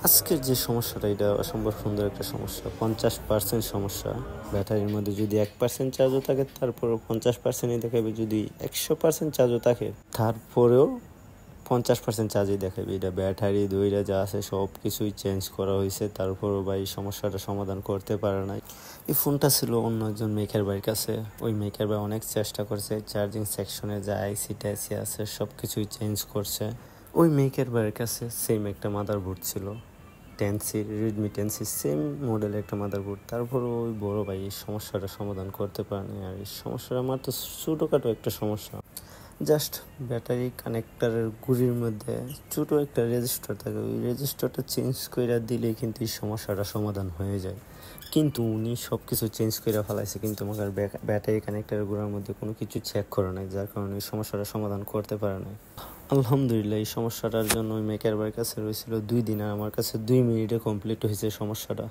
আজকের যে সমস্যাটা এটা অসম্ভব সুন্দর একটা সমস্যা। 50% সমস্যা। ব্যাটারির মধ্যে যদি 1% চার্জও থাকে তারপরেও 50%ই দেখাবে, যদি 100% চার্জও থাকে তারপরেও 50% চার্জই দেখাবে। এটা ব্যাটারি দইরা যা আছে সব কিছুই চেঞ্জ করা হয়েছে, তারপরও ভাই সমস্যাটা সমাধান করতে পারে নাই। এই ফোনটা ছিল অন্য একজন মেকার ভাইয়ের কাছে। ওই মেকার ভাই অনেক চেষ্টা করছে, চার্জিং সেকশনে যা আইসি টাইসি আছে সব কিছুই চেঞ্জ করছে। ওই মেকার ভাইয়ের কাছে সেম একটা মাদারবোর্ড ছিল, রেডমি 10C সেম মডেলের একটা মাদারবোর্ড। তারপরও ওই বড় ভাই এই সমস্যাটা সমাধান করতে পারেনি। আর এই সমস্যাটা মাত্র ছোটোখাটো একটা সমস্যা, জাস্ট ব্যাটারি কানেক্টারের গুড়ির মধ্যে ছোটো একটা রেজিস্টার থাকে, ওই রেজিস্টারটা চেঞ্জ করে দিলেই কিন্তু এই সমস্যাটা সমাধান হয়ে যায়। কিন্তু উনি সব কিছু চেঞ্জ করে ফেলাইছে, কিন্তু আমার ব্যাটারি কানেক্টারের গুঁড়ার মধ্যে কোনো কিছু চেক করে নাই, যার কারণে এই সমস্যাটা সমাধান করতে পারে নাই। আলহামদুলিল্লাহ এই সমস্যাটার জন্য ওই মেকার ভাইয়ের কাছে রয়েছিল 2 দিন, আর আমার কাছে 2 মিনিটে কমপ্লিট হয়েছে সমস্যাটা।